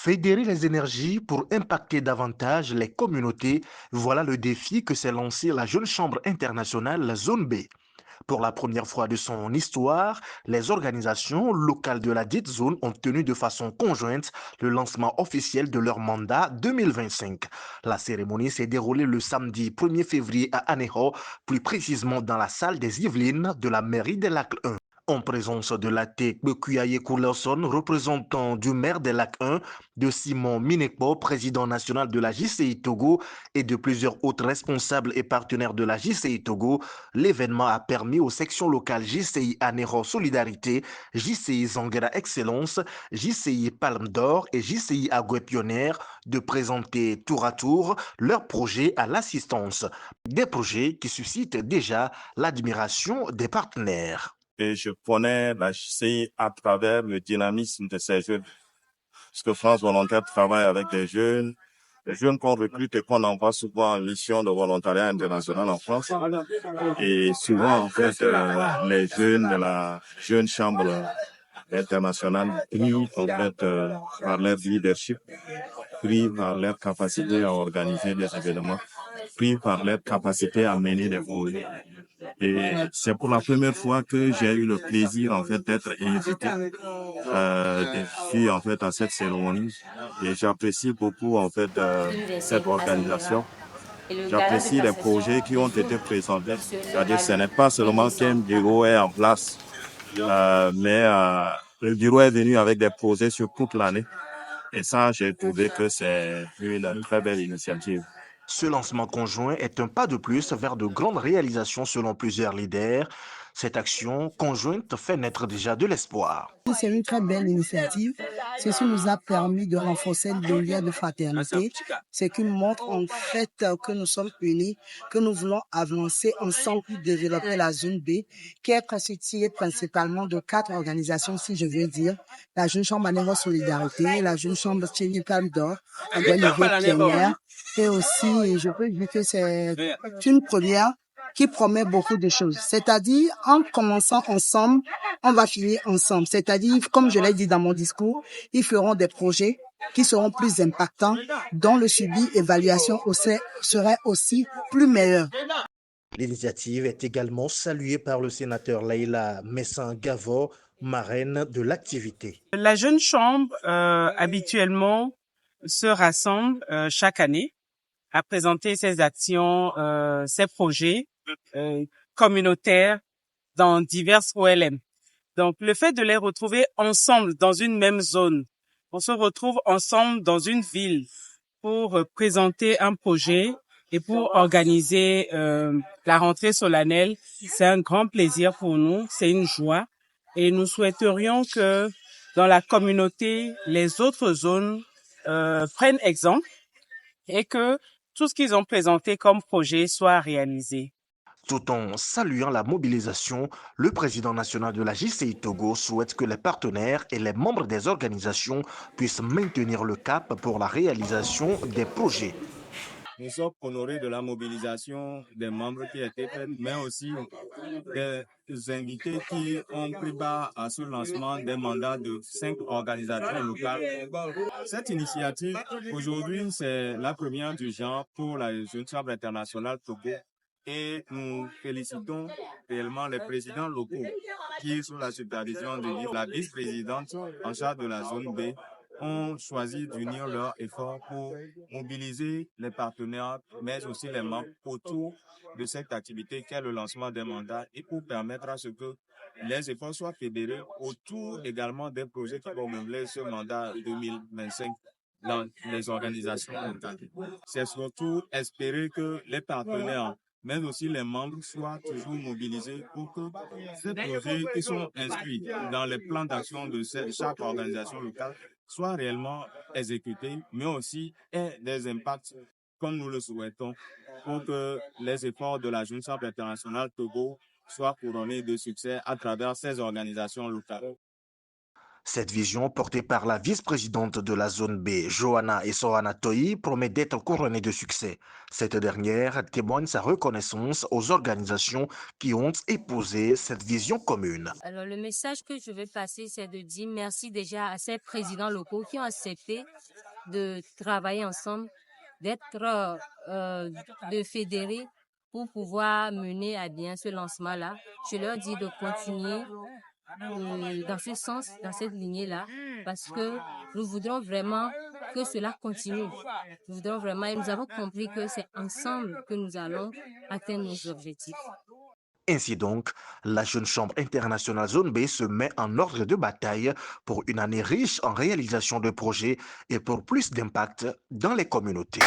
Fédérer les énergies pour impacter davantage les communautés, voilà le défi que s'est lancé la jeune chambre internationale, la Zone B. Pour la première fois de son histoire, les organisations locales de la dite zone ont tenu de façon conjointe le lancement officiel de leur mandat 2025. La cérémonie s'est déroulée le samedi 1er février à Aného, plus précisément dans la salle des Yvelines de la mairie des Lacs 1. En présence de Laté Bekuyaye Koulerson, représentant du maire des Lacs 1, de Simon Minekpo, président national de la JCI Togo, et de plusieurs autres responsables et partenaires de la JCI Togo, l'événement a permis aux sections locales JCI Anéro Solidarité, JCI Zangera Excellence, JCI Palme d'Or et JCI Agoué Pionnière de présenter tour à tour leurs projets à l'assistance. Des projets qui suscitent déjà l'admiration des partenaires. Et je connais la JCI à travers le dynamisme de ces jeunes. Parce que France Volontaire travaille avec des jeunes qu'on recrute et qu'on envoie souvent en mission de volontariat international en France. Et souvent, en fait, les jeunes de la jeune chambre internationale prient, en fait, par leur leadership, prient par leur capacité à organiser des événements, prient par leur capacité à mener des projets. Et c'est pour la première fois que j'ai eu le plaisir, en fait, d'être invité en fait, à cette cérémonie. Et j'apprécie beaucoup, en fait, cette organisation. J'apprécie les projets qui ont été présentés. C'est-à-dire, ce n'est pas seulement qu'un bureau est en place, mais le bureau est venu avec des projets sur toute l'année. Et ça, j'ai trouvé que c'est une très belle initiative. Ce lancement conjoint est un pas de plus vers de grandes réalisations selon plusieurs leaders. Cette action conjointe fait naître déjà de l'espoir. C'est une très belle initiative. Ceci nous a permis de renforcer le lien de fraternité. Ce qui montre en fait que nous sommes unis, que nous voulons avancer ensemble pour développer la zone B, qui est constituée principalement de 4 organisations, si je veux dire. La Jeune Chambre Anéro Solidarité, la Jeune Chambre Chérie Palme d'Or, la Pionnière, et aussi, je peux dire que c'est une première qui promet beaucoup de choses. C'est-à-dire, en commençant ensemble, on va finir ensemble. C'est-à-dire, comme je l'ai dit dans mon discours, ils feront des projets qui seront plus impactants, dont le suivi évaluation serait aussi plus meilleur. L'initiative est également saluée par le sénateur Leïla Messin-Gavo, marraine de l'activité. La Jeune Chambre, habituellement, se rassemble chaque année à présenter ses actions, ses projets communautaires dans diverses OLM. Donc, le fait de les retrouver ensemble dans une même zone, on se retrouve ensemble dans une ville pour présenter un projet et pour organiser la rentrée solennelle. C'est un grand plaisir pour nous, c'est une joie. Et nous souhaiterions que dans la communauté, les autres zones prennent exemple et que tout ce qu'ils ont présenté comme projet soit réalisé. Tout en saluant la mobilisation, le président national de la JCI Togo souhaite que les partenaires et les membres des organisations puissent maintenir le cap pour la réalisation des projets. Nous sommes honorés de la mobilisation des membres qui étaient faits, mais aussi des invités qui ont pris part à ce lancement des mandats de 5 organisations locales. Cette initiative, aujourd'hui, c'est la première du genre pour la Jeune Chambre internationale Togo. Et nous félicitons réellement les présidents locaux qui, sous la supervision de la vice-présidente en charge de la zone B, ont choisi d'unir leurs efforts pour mobiliser les partenaires, mais aussi les membres autour de cette activité qu'est le lancement des mandats et pour permettre à ce que les efforts soient fédérés autour également des projets qui vont mener ce mandat 2025 dans les organisations locales. C'est surtout espérer que les partenaires mais aussi les membres soient toujours mobilisés pour que ces projets qui sont inscrits dans les plans d'action de chaque organisation locale soient réellement exécutés, mais aussi aient des impacts comme nous le souhaitons pour que les efforts de la Jeune Chambre internationale Togo soient couronnés de succès à travers ces organisations locales. Cette vision, portée par la vice-présidente de la zone B, Johanna Essoana Toi, promet d'être couronnée de succès. Cette dernière témoigne sa reconnaissance aux organisations qui ont épousé cette vision commune. Alors, le message que je veux passer, c'est de dire merci déjà à ces présidents locaux qui ont accepté de travailler ensemble, de fédérer pour pouvoir mener à bien ce lancement-là. Je leur dis de continuer dans ce sens, dans cette lignée-là, parce que nous voudrons vraiment que cela continue. Nous voudrons vraiment, et nous avons compris que c'est ensemble que nous allons atteindre nos objectifs. Ainsi donc, la Jeune Chambre internationale Zone B se met en ordre de bataille pour une année riche en réalisation de projets et pour plus d'impact dans les communautés.